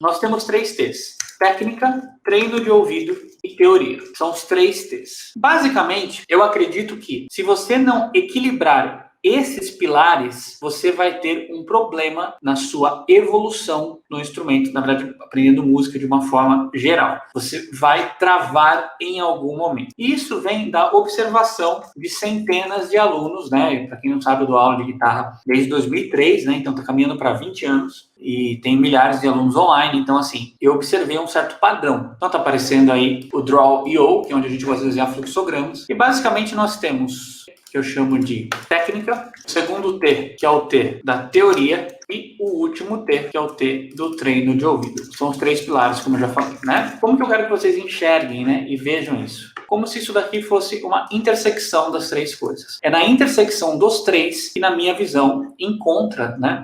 nós temos 3 T's. Técnica, treino de ouvido e teoria. São os 3 T's. Basicamente, eu acredito que se você não equilibrar esses pilares, você vai ter um problema na sua evolução no instrumento, na verdade, aprendendo música de uma forma geral. Você vai travar em algum momento. E isso vem da observação de centenas de alunos, né? Para quem não sabe, eu dou aula de guitarra desde 2003, né? Então está caminhando para 20 anos e tem milhares de alunos online. Então, assim, eu observei um certo padrão. Então está aparecendo aí o Draw.io, que é onde a gente gosta de desenhar fluxogramas. E basicamente nós temos, que eu chamo de técnica, o segundo T, que é o T da teoria, e o último T, que é o T do treino de ouvido. São os 3 pilares, como eu já falei, né? Como que eu quero que vocês enxerguem, né, e vejam isso? Como se isso daqui fosse uma intersecção das 3 coisas. É na intersecção dos 3 que, na minha visão,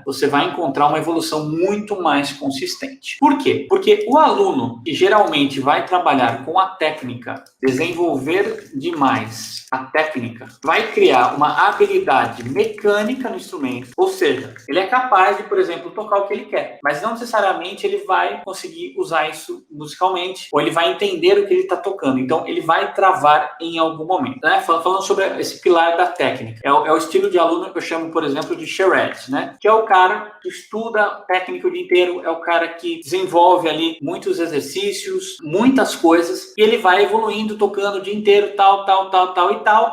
você vai encontrar uma evolução muito mais consistente. Por quê? Porque o aluno que geralmente vai trabalhar com a técnica, desenvolver demais a técnica, vai criar uma habilidade mecânica no instrumento, ou seja, ele é capaz de, por exemplo, tocar o que ele quer, mas não necessariamente ele vai conseguir usar isso musicalmente, ou ele vai entender o que ele está tocando, então ele vai travar em algum momento, né? Falando sobre esse pilar da técnica, é o estilo de aluno que eu chamo, por exemplo, de charrette, né? Que é o cara que estuda técnica o dia inteiro, é o cara que desenvolve ali muitos exercícios, muitas coisas, e ele vai evoluindo, tocando o dia inteiro, tal,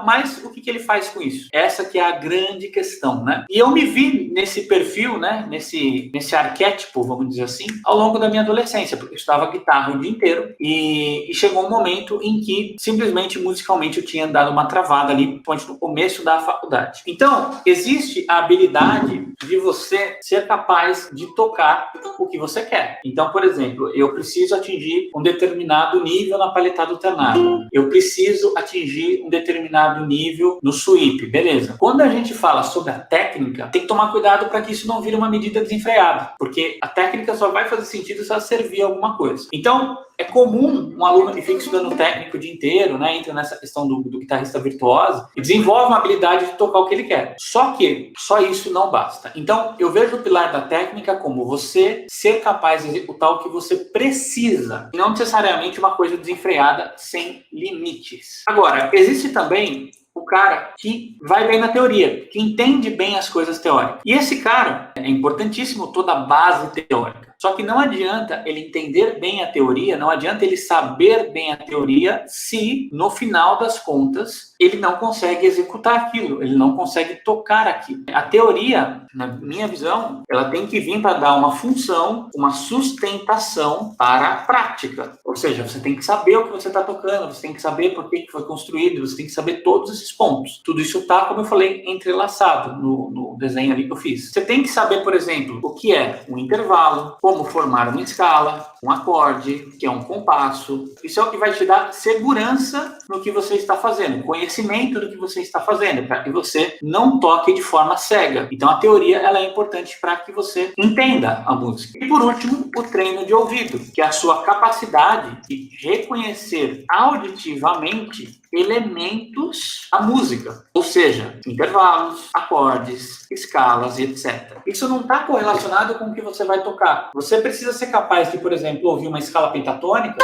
mas o que ele faz com isso? Essa que é a grande questão, né? E eu me vi nesse perfil, né? Nesse arquétipo, vamos dizer assim, ao longo da minha adolescência, porque eu estudava guitarra o dia inteiro e chegou um momento em que simplesmente musicalmente eu tinha dado uma travada ali, principalmente no começo da faculdade. Então, existe a habilidade de você ser capaz de tocar o que você quer. Então, por exemplo, eu preciso atingir um determinado nível na palhetada alternada. Eu preciso atingir um determinado nível no sweep, beleza. Quando a gente fala sobre a técnica, tem que tomar cuidado para que isso não vire uma medida desenfreada, porque a técnica só vai fazer sentido se ela servir a alguma coisa. Então, é comum um aluno que fica estudando técnico o dia inteiro, né, entra nessa questão do guitarrista virtuoso e desenvolve uma habilidade de tocar o que ele quer. Só que só isso não basta. Então, eu vejo o pilar da técnica como você ser capaz de executar o que você precisa, e não necessariamente uma coisa desenfreada sem limites. Agora, existe também o cara que vai bem na teoria, que entende bem as coisas teóricas. E esse cara, é importantíssimo toda a base teórica. Só que não adianta ele entender bem a teoria, não adianta ele saber bem a teoria se, no final das contas, ele não consegue executar aquilo, ele não consegue tocar aquilo. A teoria, na minha visão, ela tem que vir para dar uma função, uma sustentação para a prática. Ou seja, você tem que saber o que você está tocando, você tem que saber por que foi construído, você tem que saber todos esses pontos. Tudo isso está, como eu falei, entrelaçado no desenho ali que eu fiz. Você tem que saber, por exemplo, o que é um intervalo, como formar uma escala, um acorde, que é um compasso. Isso é o que vai te dar segurança no que você está fazendo, conhecimento do que você está fazendo, para que você não toque de forma cega. Então, a teoria ela é importante para que você entenda a música. E, por último, o treino de ouvido, que é a sua capacidade de reconhecer auditivamente elementos da música, ou seja, intervalos, acordes, escalas e etc. Isso não está correlacionado com o que você vai tocar. Você precisa ser capaz de, por exemplo, ouvir uma escala pentatônica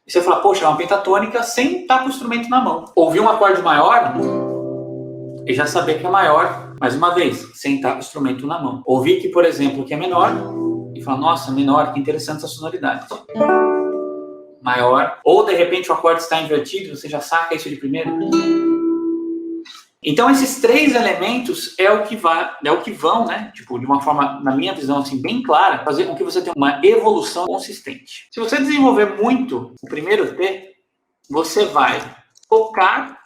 e você fala, poxa, é uma pentatônica sem estar com o instrumento na mão. Ouvir um acorde maior e já saber que é maior, mais uma vez, sem estar com o instrumento na mão. Ouvir que, por exemplo, que é menor e falar, nossa, menor, que interessante essa sonoridade. Maior, ou de repente o acorde está invertido, você já saca isso de primeira. Então esses 3 elementos é o que vão, né, tipo, de uma forma, na minha visão assim bem clara, fazer com que você tenha uma evolução consistente. Se você desenvolver muito o primeiro T, você vai tocar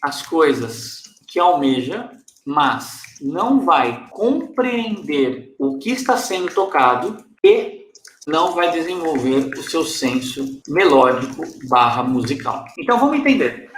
as coisas que almeja, mas não vai compreender o que está sendo tocado e não vai desenvolver o seu senso melódico / musical. Então vamos entender.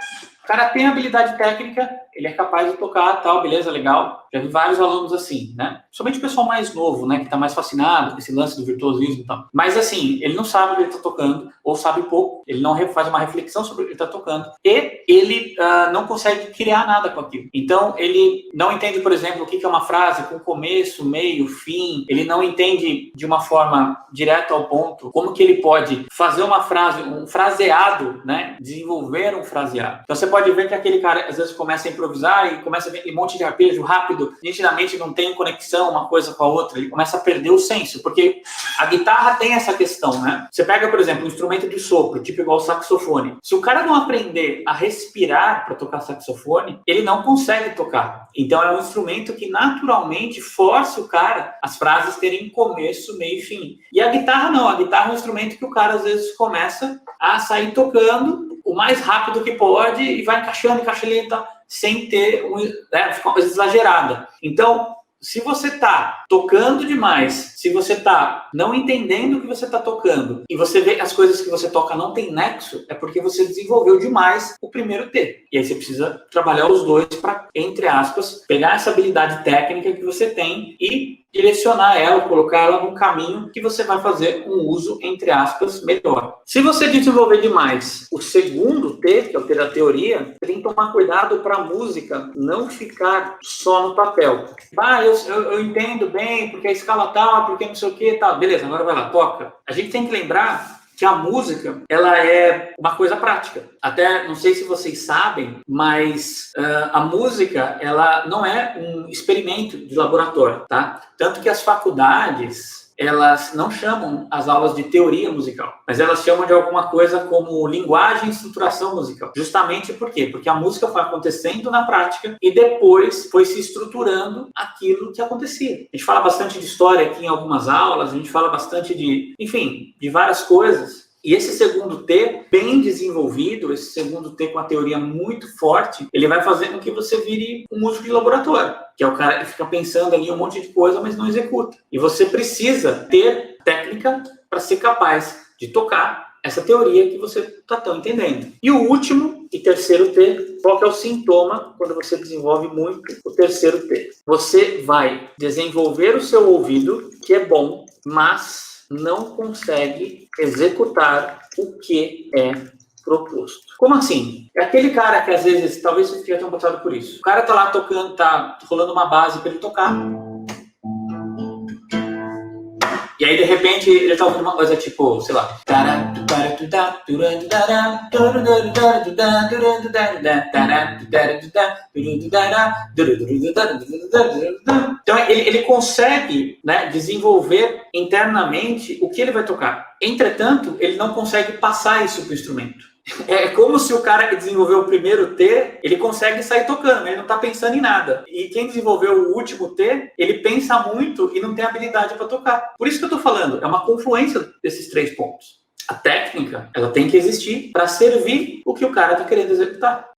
O cara tem habilidade técnica, ele é capaz de tocar, tal, beleza, legal. Já vi vários alunos assim, né? Somente o pessoal mais novo, né, que tá mais fascinado com esse lance do virtuosismo e tal. Mas assim, ele não sabe o que ele tá tocando, ou sabe pouco, ele não faz uma reflexão sobre o que ele tá tocando, e ele não consegue criar nada com aquilo. Então, ele não entende, por exemplo, o que é uma frase com começo, meio, fim, ele não entende de uma forma direta ao ponto como que ele pode fazer uma frase, um fraseado, né, desenvolver um fraseado. Então, você pode ver que aquele cara, às vezes, começa a improvisar e começa a ver um monte de arpejo rápido, nitidamente não tem conexão uma coisa com a outra, ele começa a perder o senso, porque a guitarra tem essa questão, né? Você pega, por exemplo, um instrumento de sopro, tipo igual o saxofone. Se o cara não aprender a respirar para tocar saxofone, ele não consegue tocar. Então é um instrumento que naturalmente força o cara as frases terem começo, meio e fim. E a guitarra não, a guitarra é um instrumento que o cara às vezes começa a sair tocando o mais rápido que pode e vai encaixando e tal, sem ter ficar uma coisa exagerada. Então, se você está tocando demais, se você está não entendendo o que você está tocando e você vê que as coisas que você toca não tem nexo, é porque você desenvolveu demais o primeiro T. E aí você precisa trabalhar os dois para, entre aspas, pegar essa habilidade técnica que você tem e direcionar ela, colocar ela num caminho que você vai fazer um uso, entre aspas, melhor. Se você desenvolver demais o segundo T, que é o T da teoria, você tem que tomar cuidado para a música não ficar só no papel. Eu entendo bem, porque a escala tal, porque não sei o que, tal. Beleza, agora vai lá, toca. A gente tem que lembrar que a música, ela é uma coisa prática. Até, não sei se vocês sabem, mas a música, ela não é um experimento de laboratório, tá? Tanto que as faculdades, elas não chamam as aulas de teoria musical, mas elas chamam de alguma coisa como linguagem e estruturação musical. Justamente por quê? Porque a música foi acontecendo na prática e depois foi se estruturando aquilo que acontecia. A gente fala bastante de história aqui em algumas aulas, a gente fala bastante de várias coisas. E esse segundo T, bem desenvolvido, esse segundo T com a teoria muito forte, ele vai fazer com que você vire um músico de laboratório, que é o cara que fica pensando ali um monte de coisa, mas não executa. E você precisa ter técnica para ser capaz de tocar essa teoria que você está tão entendendo. E o último e terceiro T, qual que é o sintoma quando você desenvolve muito o terceiro T? Você vai desenvolver o seu ouvido, que é bom, mas não consegue executar o que é proposto. Como assim? É aquele cara que às vezes, talvez vocês já tenham passado por isso. O cara tá lá tocando, tá rolando uma base para ele tocar. E aí, de repente, ele tá ouvindo uma coisa tipo, sei lá. Então, ele consegue, né, desenvolver internamente o que ele vai tocar. Entretanto, ele não consegue passar isso para o instrumento. É como se o cara que desenvolveu o primeiro T, ele consegue sair tocando, ele não está pensando em nada. E quem desenvolveu o último T, ele pensa muito e não tem habilidade para tocar. Por isso que eu estou falando, é uma confluência desses três pontos. A técnica, ela tem que existir para servir o que o cara está querendo executar.